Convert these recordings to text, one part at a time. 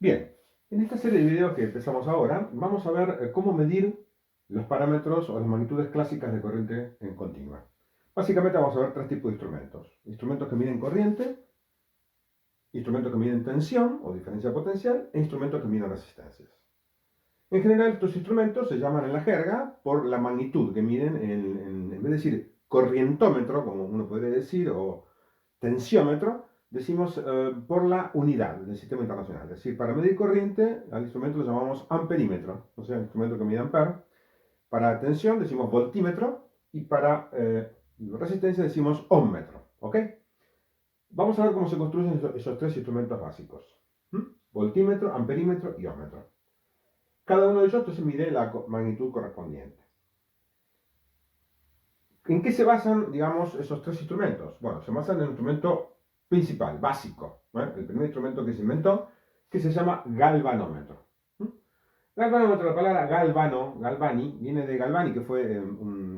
Bien, en esta serie de videos que empezamos ahora, vamos a ver cómo medir los parámetros o las magnitudes clásicas de corriente en continua. Básicamente vamos a ver tres tipos de instrumentos. Instrumentos que miden corriente, instrumentos que miden tensión o diferencia potencial e instrumentos que miden resistencias. En general, estos instrumentos se llaman en la jerga por la magnitud que miden en vez de decir corrientómetro, como uno podría decir, o tensiómetro, decimos por la unidad del sistema internacional. Es decir, para medir corriente, al instrumento lo llamamos amperímetro, o sea, el instrumento que mide amper. Para tensión decimos voltímetro y para resistencia decimos ohmmetro. ¿Ok? Vamos a ver cómo se construyen esos tres instrumentos básicos. ¿Mm? Voltímetro, amperímetro y ohmmetro. Cada uno de ellos entonces mide la magnitud correspondiente. ¿En qué se basan, digamos, esos tres instrumentos? Bueno, se basan en el instrumento principal, básico, el primer instrumento que se inventó, que se llama galvanómetro. Galvanómetro, la palabra galvani, viene de Galvani, que fue,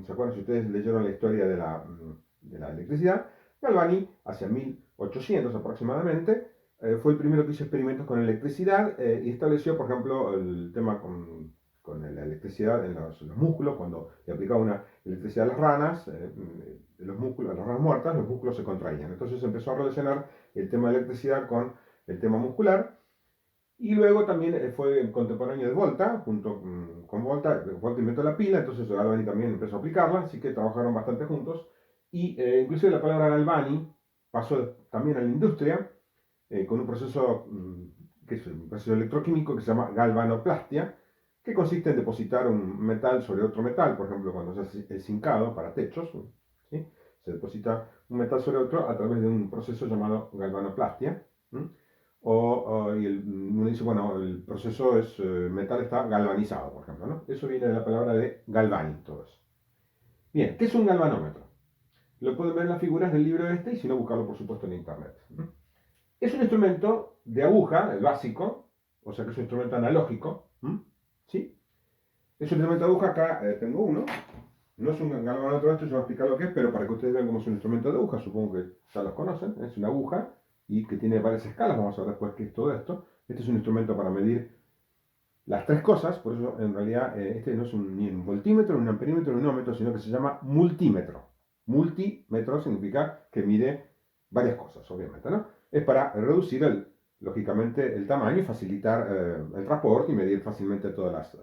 ¿se acuerdan si ustedes leyeron la historia de la electricidad? Galvani, hacia 1800 aproximadamente, fue el primero que hizo experimentos con electricidad y estableció, por ejemplo, el tema con la electricidad en los músculos, cuando le aplicaba una electricidad a las ranas, los músculos, a las ranas muertas, los músculos se contraían. Entonces empezó a relacionar el tema de electricidad con el tema muscular. Y luego también fue contemporáneo de Volta, junto con Volta. Volta inventó la pila, entonces Galvani también empezó a aplicarla, así que trabajaron bastante juntos. Y inclusive la palabra Galvani pasó también a la industria con un proceso que es un proceso electroquímico que se llama galvanoplastia, que consiste en depositar un metal sobre otro metal, por ejemplo, cuando se hace el zincado para techos, ¿sí? Se deposita un metal sobre otro a través de un proceso llamado galvanoplastia. ¿Sí? Uno dice, bueno, el proceso es, metal está galvanizado, por ejemplo, ¿no? Eso viene de la palabra de Galvani, todo eso. Bien, ¿qué es un galvanómetro? Lo pueden ver en las figuras del libro este y si no, buscarlo, por supuesto, en internet. Es un instrumento de aguja, el básico, o sea que es un instrumento analógico, ¿sí? Es un instrumento de aguja, acá tengo uno. No es un galvanómetro esto, yo voy a explicar lo que es, pero para que ustedes vean cómo es un instrumento de aguja, supongo que ya los conocen, es una aguja y que tiene varias escalas, vamos a ver después qué es todo esto. Este es un instrumento para medir las tres cosas, por eso en realidad este no es ni un voltímetro, ni un amperímetro, ni un ohmmetro, sino que se llama multímetro. Multímetro significa que mide varias cosas, obviamente, ¿no? Es para reducir, lógicamente, el tamaño y facilitar el transporte y medir fácilmente todas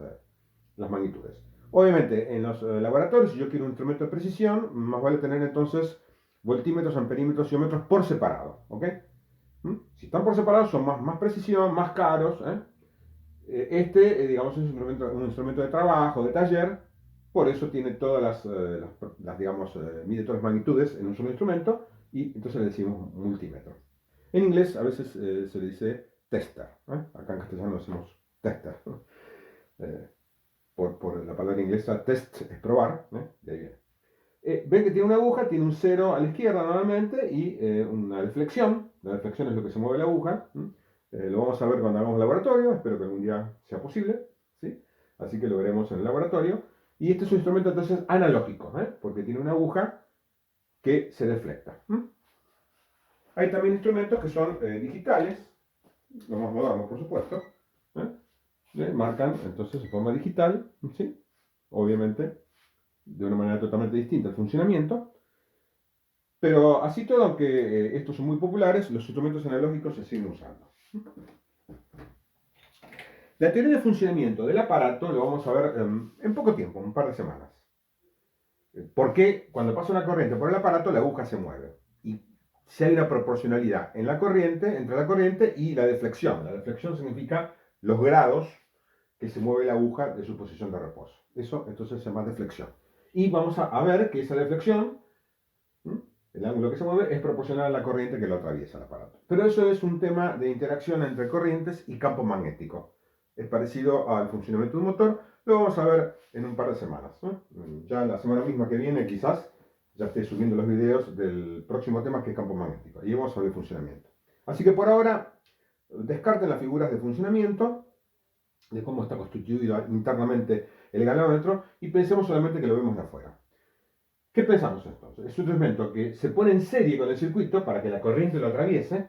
las magnitudes. Obviamente, en los laboratorios, si yo quiero un instrumento de precisión, más vale tener entonces voltímetros, amperímetros y ohmmetros por separado, ¿ok? Si están por separado son más precisión, más caros, ¿eh? Digamos, es un instrumento de trabajo, de taller, por eso tiene todas digamos, mide todas las magnitudes en un solo instrumento y entonces le decimos multímetro. En inglés a veces se le dice tester, acá en castellano decimos tester, eh, por la palabra inglesa test es probar, de ahí viene. Ven que tiene una aguja, tiene un cero a la izquierda normalmente y una deflexión. La deflexión es lo que se mueve la aguja. Lo vamos a ver cuando hagamos laboratorio, espero que algún día sea posible. ¿Sí? Así que lo veremos en el laboratorio. Y este es un instrumento entonces analógico, porque tiene una aguja que se deflecta. Hay también instrumentos que son digitales, los más modernos por supuesto. Marcan entonces de forma digital, ¿sí? Obviamente de una manera totalmente distinta el funcionamiento. Pero así todo, aunque estos son muy populares, los instrumentos analógicos se siguen usando. La teoría de funcionamiento del aparato lo vamos a ver en poco tiempo, un par de semanas. Porque cuando pasa una corriente por el aparato, la aguja se mueve. Y si hay una proporcionalidad en la corriente, entre la corriente y la deflexión. La deflexión significa los grados que se mueve la aguja de su posición de reposo. Eso entonces se llama deflexión. Y vamos a ver que esa deflexión, el ángulo que se mueve, es proporcional a la corriente que lo atraviesa el aparato. Pero eso es un tema de interacción entre corrientes y campo magnético. Es parecido al funcionamiento de un motor. Lo vamos a ver en un par de semanas. Ya la semana misma que viene, quizás, ya esté subiendo los videos del próximo tema, que es campo magnético. Y vamos a ver el funcionamiento. Así que por ahora, descarten las figuras de funcionamiento, de cómo está constituido internamente el galvanómetro, y pensemos solamente que lo vemos de afuera. ¿Qué pensamos entonces? Es un instrumento que se pone en serie con el circuito para que la corriente lo atraviese,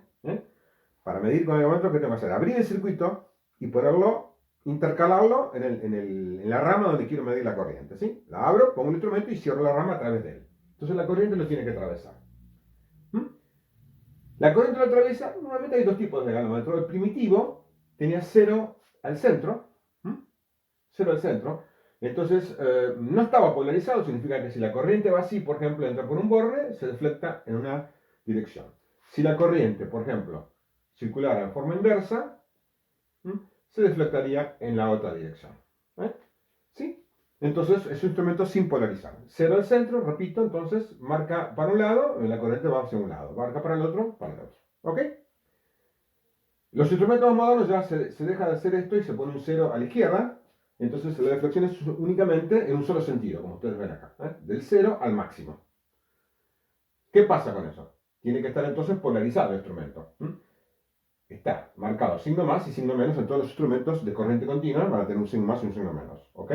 Para medir con el galvanómetro, ¿qué tengo que hacer? Abrir el circuito y ponerlo, intercalarlo en la rama donde quiero medir la corriente, ¿sí? La abro, pongo el instrumento y cierro la rama a través de él. Entonces la corriente lo tiene que atravesar. ¿Mm? La corriente lo atraviesa, normalmente hay dos tipos de galvanómetro. El primitivo tenía cero al centro, ¿Mm? Cero al centro. Entonces, no estaba polarizado, significa que si la corriente va así, por ejemplo, entra por un borde, se deflecta en una dirección. Si la corriente, por ejemplo, circulara en forma inversa, se deflectaría en la otra dirección. ¿Eh? ¿Sí? Entonces, es un instrumento sin polarizar. Cero al centro, repito, entonces marca para un lado, la corriente va hacia un lado. Marca para el otro, para el otro. ¿Ok? Los instrumentos modernos ya se deja de hacer esto y se pone un cero a la izquierda. Entonces la deflexión es únicamente en un solo sentido, como ustedes ven acá. Del cero al máximo. ¿Qué pasa con eso? Tiene que estar entonces polarizado el instrumento. Está marcado signo más y signo menos en todos los instrumentos de corriente continua. Van a tener un signo más y un signo menos. ¿Ok?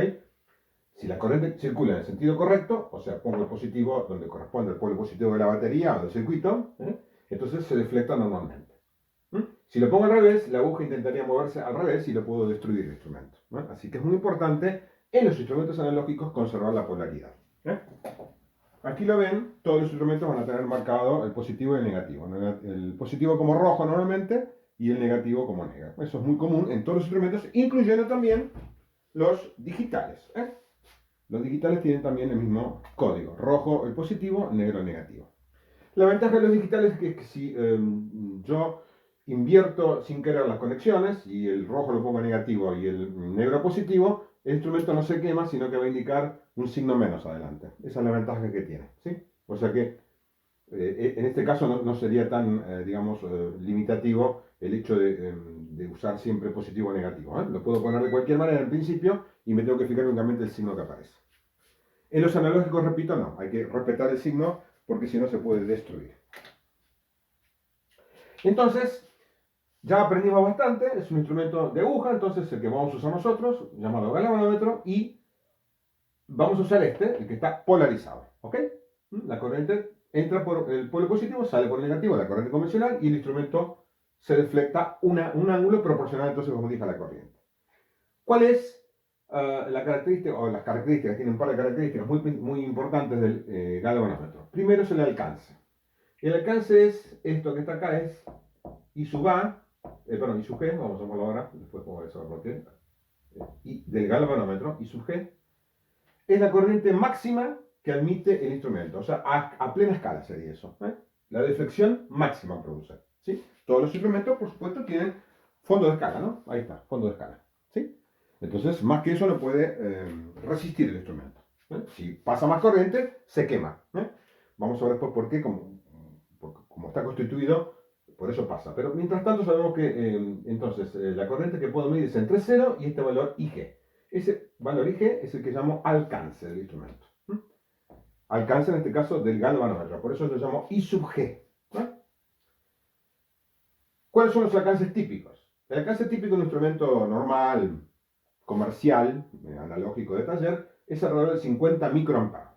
Si la corriente circula en el sentido correcto, o sea, pongo el positivo donde corresponde el polo positivo de la batería o del circuito, entonces se deflecta normalmente. Si lo pongo al revés, la aguja intentaría moverse al revés y lo puedo destruir el instrumento. Así que es muy importante en los instrumentos analógicos conservar la polaridad. Aquí lo ven, todos los instrumentos van a tener marcado el positivo y el negativo. El positivo como rojo normalmente y el negativo como negro. Eso es muy común en todos los instrumentos, incluyendo también los digitales. Los digitales tienen también el mismo código. Rojo el positivo, negro el negativo. La ventaja de los digitales es que si yo invierto sin querer las conexiones y el rojo lo pongo negativo y el negro positivo, el instrumento no se quema, sino que va a indicar un signo menos adelante. Esa es la ventaja que tiene. ¿Sí? O sea que en este caso no sería tan, digamos, limitativo el hecho de usar siempre positivo o negativo. Lo puedo poner de cualquier manera en principio y me tengo que fijar únicamente el signo que aparece. En los analógicos, repito, no. Hay que respetar el signo porque si no se puede destruir. Entonces, ya aprendimos bastante. Es un instrumento de aguja, entonces el que vamos a usar nosotros, llamado galvanómetro, y vamos a usar este, el que está polarizado. ¿Ok? La corriente entra por el polo positivo, sale por el negativo, la corriente convencional, y el instrumento se deflecta un ángulo proporcional entonces como dije a la corriente. ¿Cuál es la característica, o las características? Tiene un par de características muy importantes del galvanómetro. Primero es el alcance. El alcance es esto que está acá, es I sub A, perdón, I sub G, vamos a verlo ahora, después vamos a ver por qué. Y del galvanómetro, I sub G, es la corriente máxima que admite el instrumento. O sea, a plena escala sería eso. La deflexión máxima produce. ¿Sí? Todos los instrumentos, por supuesto, tienen fondo de escala, ¿no? Ahí está, fondo de escala. ¿Sí? Entonces, más que eso no puede resistir el instrumento. Si pasa más corriente, se quema. Vamos a ver después por qué, como está constituido, por eso pasa. Pero mientras tanto sabemos que entonces la corriente que puedo medir es entre 0 y este valor IG. Ese valor IG es el que llamo alcance del instrumento. Alcance en este caso del galvanómetro, por eso lo llamo I sub G. ¿Cuáles son los alcances típicos? El alcance típico de un instrumento normal, comercial, analógico de taller, es alrededor de 50 microamperes.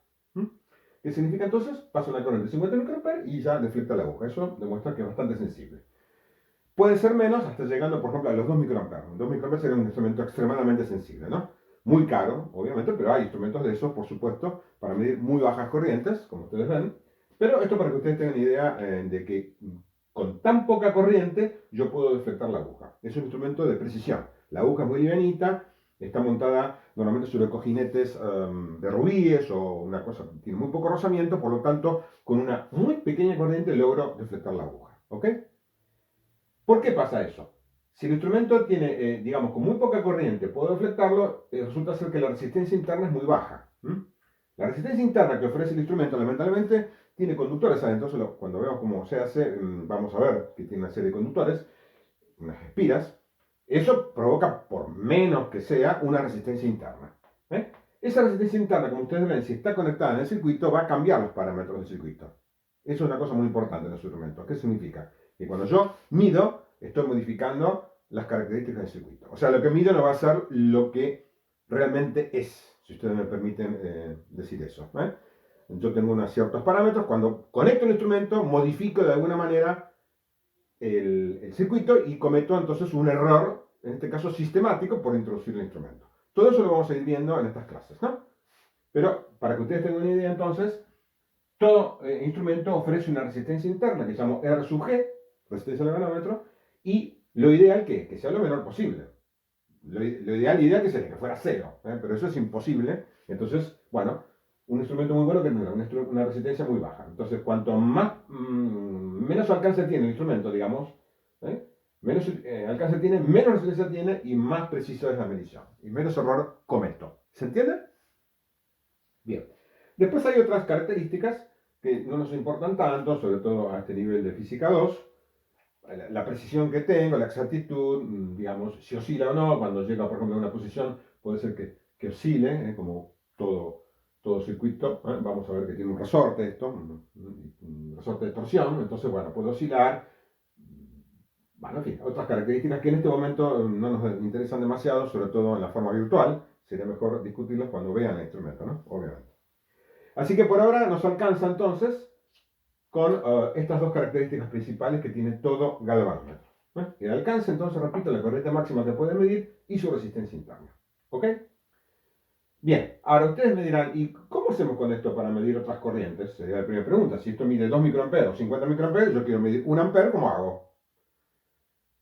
¿Qué significa entonces? Pasa una corriente de 50 microamperes y ya deflecta la aguja. Eso demuestra que es bastante sensible. Puede ser menos, hasta llegando, por ejemplo, a los 2 microamperes. 2 microamperes sería un instrumento extremadamente sensible, ¿no? Muy caro, obviamente, pero hay instrumentos de esos, por supuesto, para medir muy bajas corrientes, como ustedes ven. Pero esto para que ustedes tengan idea de que con tan poca corriente yo puedo deflectar la aguja. Es un instrumento de precisión. La aguja es muy livianita, está montada normalmente sobre cojinetes de rubíes o una cosa, tiene muy poco rozamiento, por lo tanto, con una muy pequeña corriente logro deflectar la aguja. ¿Ok? ¿Por qué pasa eso? Si el instrumento tiene, digamos, con muy poca corriente, puedo deflectarlo, resulta ser que la resistencia interna es muy baja. La resistencia interna que ofrece el instrumento, lamentablemente, tiene conductores adentro. Cuando vemos cómo se hace, vamos a ver que tiene una serie de conductores, unas espiras. Eso provoca, por menos que sea, una resistencia interna. Esa resistencia interna, como ustedes ven, si está conectada en el circuito, va a cambiar los parámetros del circuito. Eso es una cosa muy importante en los instrumentos. ¿Qué significa? Que cuando yo mido, estoy modificando las características del circuito. O sea, lo que mido no va a ser lo que realmente es, si ustedes me permiten decir eso. Yo tengo unos ciertos parámetros. Cuando conecto el instrumento, modifico de alguna manera el circuito y cometo entonces un error, en este caso sistemático, por introducir el instrumento. Todo eso lo vamos a ir viendo en estas clases, ¿no? Pero para que ustedes tengan una idea entonces, todo instrumento ofrece una resistencia interna que llamo R sub G, resistencia al galvanómetro, y lo ideal que sea lo menor posible. Lo ideal que sería que fuera cero, pero eso es imposible. Entonces, bueno, un instrumento muy bueno que tendrá una resistencia muy baja. Entonces, cuanto más menos alcance tiene el instrumento, digamos, menos alcance tiene, menos resistencia tiene y más precisa es la medición. Y menos error cometo. ¿Se entiende? Bien. Después hay otras características que no nos importan tanto, sobre todo a este nivel de física 2. La precisión que tengo, la exactitud, digamos, si oscila o no, cuando llega, por ejemplo, a una posición, puede ser que oscile, como todo circuito. Vamos a ver que tiene un resorte esto, un resorte de torsión, entonces, bueno, puede oscilar. Bueno, en fin, otras características que en este momento no nos interesan demasiado, sobre todo en la forma virtual. Sería mejor discutirlas cuando vean el instrumento, ¿no? Obviamente. Así que por ahora nos alcanza entonces con estas dos características principales que tiene todo galvanómetro. El alcance, entonces, repito, la corriente máxima que puede medir y su resistencia interna. ¿Ok? Bien, ahora ustedes me dirán, ¿y cómo hacemos con esto para medir otras corrientes? Sería la primera pregunta. Si esto mide 2 microamperes o 50 microamperes, yo quiero medir 1 ampere, ¿cómo hago?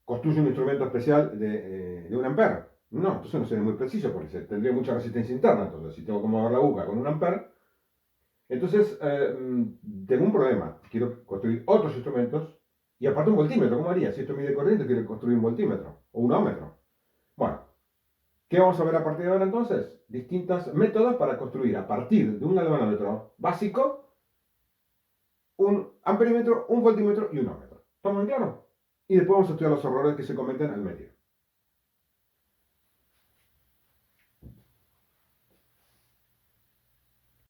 ¿Construyo un instrumento especial de 1 ampere? No, entonces no sería muy preciso porque tendría mucha resistencia interna. Entonces, si tengo que mover la aguja con 1 ampere, entonces tengo un problema. Quiero construir otros instrumentos y aparte un voltímetro. ¿Cómo haría? Si esto mide corriente, quiero construir un voltímetro o un ohmmetro. Bueno, ¿qué vamos a ver a partir de ahora entonces? Distintos métodos para construir a partir de un galvanómetro básico un amperímetro, un voltímetro y un ohmmetro. ¿Estamos en claro? Y después vamos a estudiar los errores que se cometen al medio.